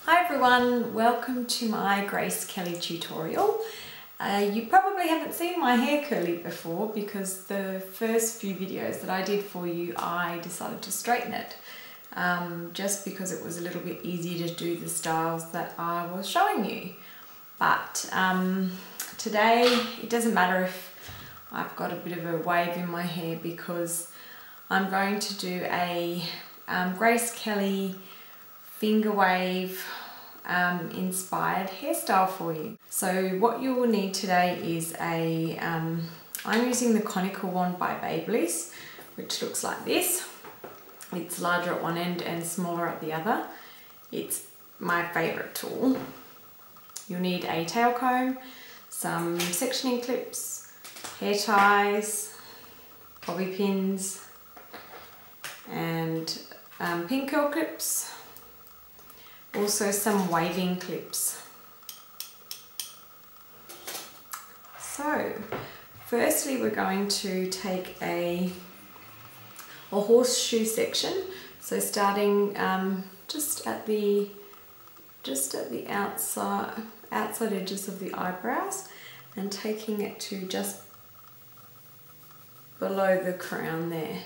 Hi everyone, welcome to my Grace Kelly tutorial. You probably haven't seen my hair curly before because the first few videos that I did for you I decided to straighten it just because it was a little bit easier to do the styles that I was showing you. But today it doesn't matter if I've got a bit of a wave in my hair because I'm going to do a Grace Kelly finger wave inspired hairstyle for you. So what you will need today is I'm using the conical wand by Babyliss, which looks like this. It's larger at one end and smaller at the other. It's my favourite tool. You'll need a tail comb, some sectioning clips, hair ties, bobby pins, and pin curl clips. Also some waving clips. So firstly we're going to take a horseshoe section, so starting just at the outside edges of the eyebrows and taking it to just below the crown there.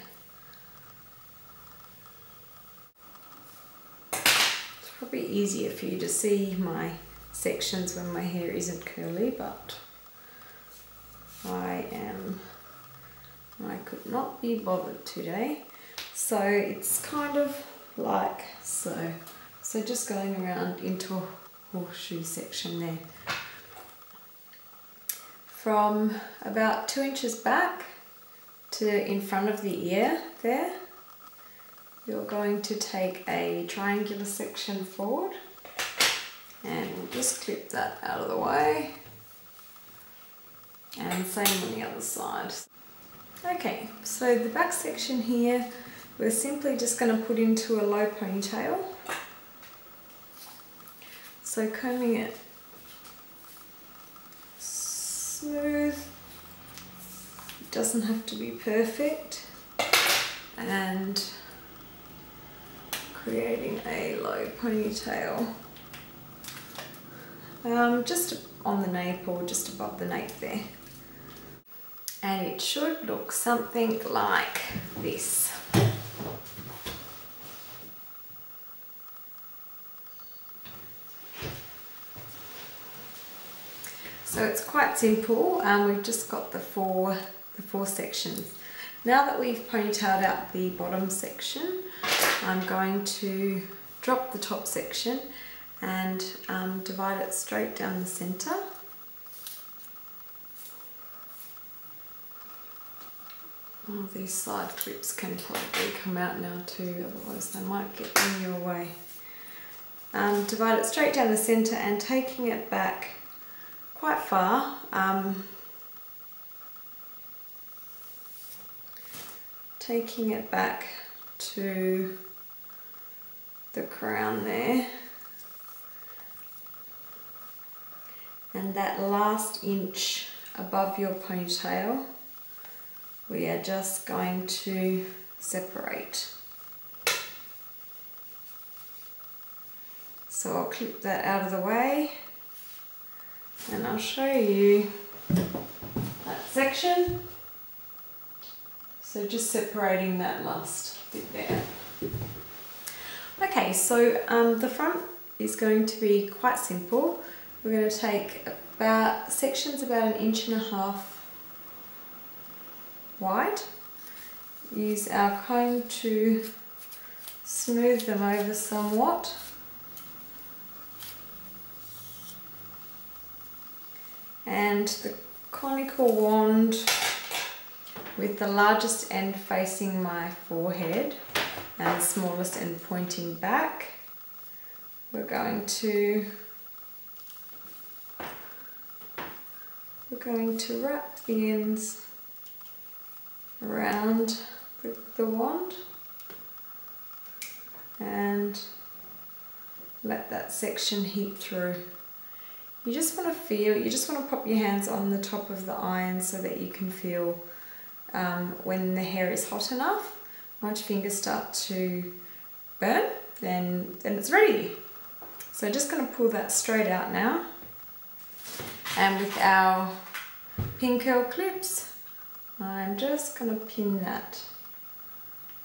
Probably easier for you to see my sections when my hair isn't curly, but I could not be bothered today. So it's kind of like so. So just going around into a horseshoe section there. From about 2 inches back to in front of the ear there, you're going to take a triangular section forward and we'll just clip that out of the way, and same on the other side. Okay, so the back section here we're simply just going to put into a low ponytail. So combing it smooth, it doesn't have to be perfect, and creating a low ponytail just on the nape or just above the nape there. And it should look something like this. So it's quite simple. We've just got the four sections. Now that we've ponytailed out the bottom section, I'm going to drop the top section and divide it straight down the center. Oh, these side clips can probably come out now too, otherwise they might get in your way. Divide it straight down the center and taking it back quite far. Taking it back to the crown there, and that last inch above your ponytail we are just going to separate. So I'll clip that out of the way and I'll show you that section. So just separating that last bit there. Okay, so the front is going to be quite simple. We're going to take sections about 1.5 inches wide. Use our comb to smooth them over somewhat. And the conical wand with the largest end facing my forehead and the smallest end pointing back, we're going to wrap the ends around the wand and let that section heat through. You just want to pop your hands on the top of the iron so that you can feel when the hair is hot enough. Once your fingers start to burn, then it's ready. So just going to pull that straight out now. And with our pin curl clips, I'm just going to pin that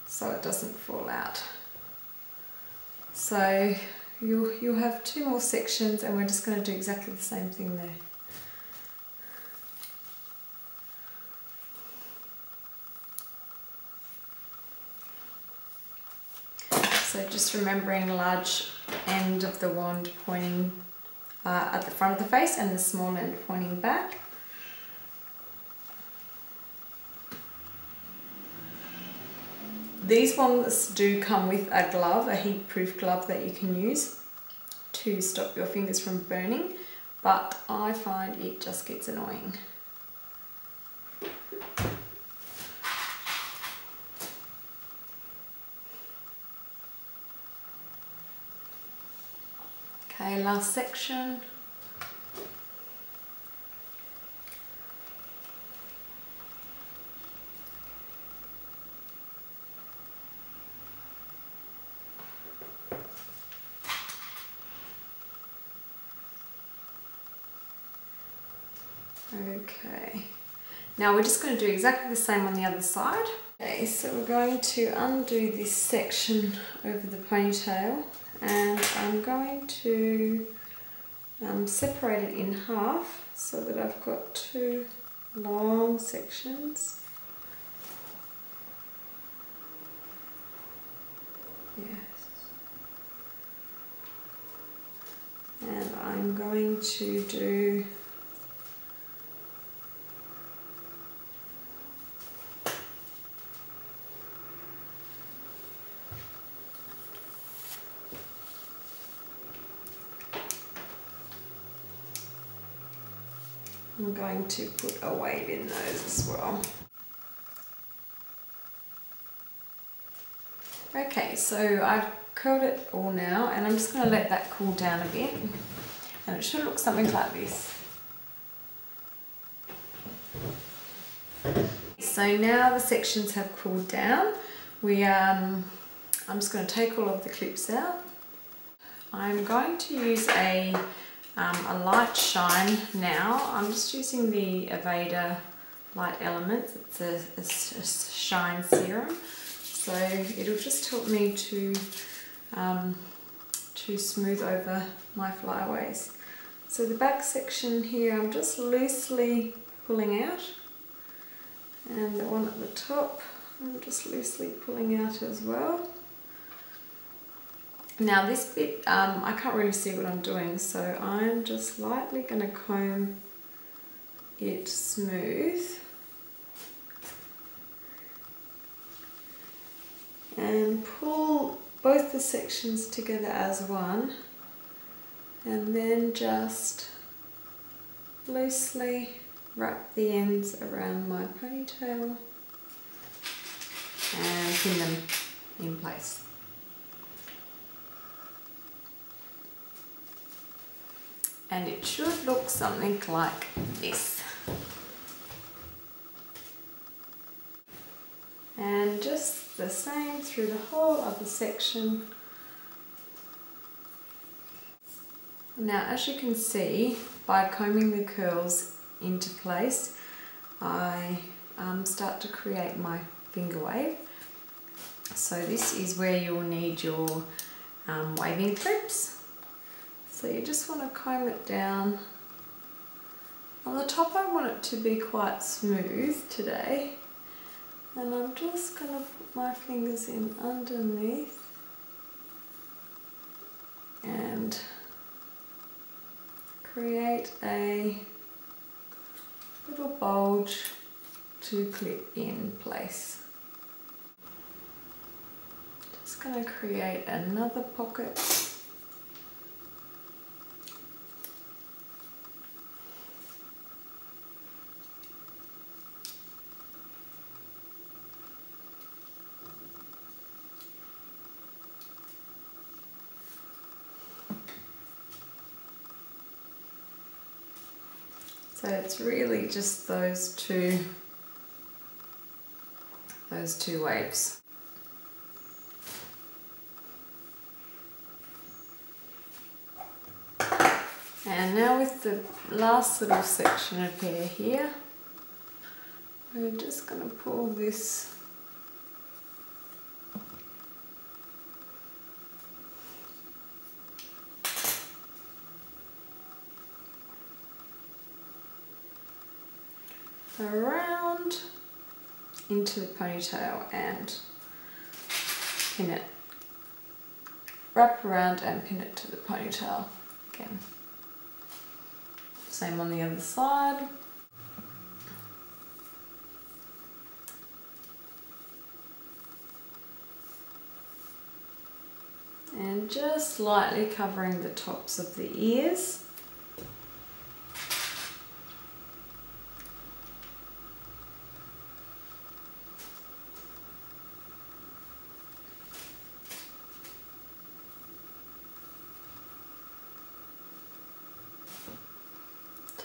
so it doesn't fall out. So you'll have 2 more sections, and we're just going to do exactly the same thing there. So just remembering large end of the wand pointing at the front of the face and the small end pointing back. These ones do come with a glove, a heat-proof glove that you can use to stop your fingers from burning, but I find it just gets annoying. Okay, last section. Okay, now we're just going to do exactly the same on the other side. Okay, so we're going to undo this section over the ponytail, and I'm going to separate it in half so that I've got 2 long sections. Yes. And I'm going to do I'm going to put a wave in those as well. Okay, so I've curled it all now, and I'm just going to let that cool down a bit, and it should look something like this. So now the sections have cooled down. I'm just going to take all of the clips out. I'm going to use a light shine now. I'm just using the Aveda Light Elements. It's a shine serum, so it'll just help me to smooth over my flyaways. So the back section here, I'm just loosely pulling out, and the one at the top, I'm just loosely pulling out as well. Now this bit, I can't really see what I'm doing, so I'm just lightly going to comb it smooth and pull both the sections together as one, and then just loosely wrap the ends around my ponytail and pin them in place. And it should look something like this. And just the same through the whole other section. Now, as you can see, by combing the curls into place, I start to create my finger wave. So this is where you'll need your waving clips. So you just want to comb it down. On the top I want it to be quite smooth today, and I'm just going to put my fingers in underneath and create a little bulge to clip in place. Just going to create another pocket. So it's really just those two waves. And now with the last little section of hair here, we're just going to pull this around into the ponytail and pin it, wrap around and pin it to the ponytail again. Same on the other side. And just lightly covering the tops of the ears.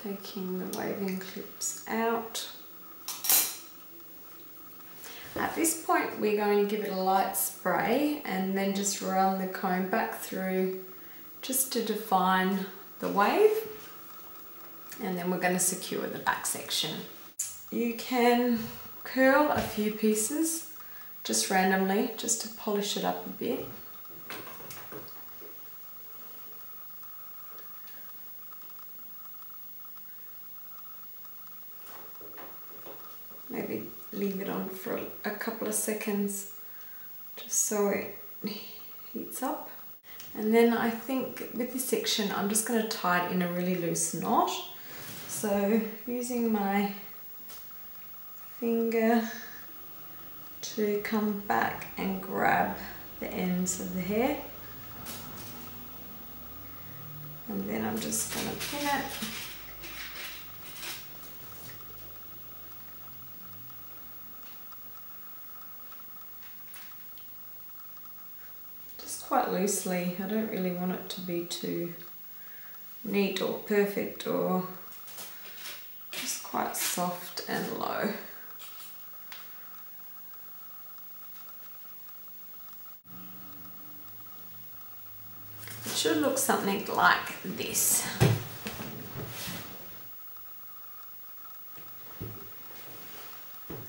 Taking the waving clips out. At this point we're going to give it a light spray and then just run the comb back through just to define the wave, and then we're going to secure the back section. You can curl a few pieces just randomly just to polish it up a bit. Maybe leave it on for a couple of seconds just so it heats up. And then I think with this section I'm just going to tie it in a really loose knot. So using my finger to come back and grab the ends of the hair. And then I'm just going to pin it. Quite loosely. I don't really want it to be too neat or perfect, or just quite soft and low. It should look something like this.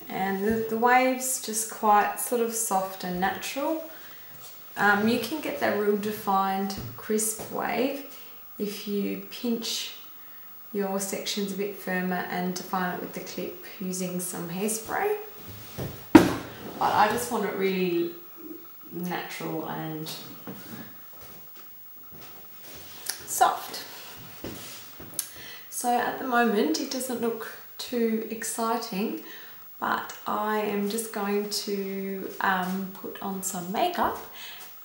And the wave's just quite sort of soft and natural. You can get that real defined crisp wave if you pinch your sections a bit firmer and define it with the clip using some hairspray. But I just want it really natural and soft. So at the moment it doesn't look too exciting, but I am just going to put on some makeup,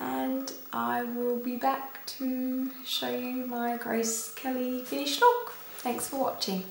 and I will be back to show you my Grace Kelly finished look. Thanks for watching.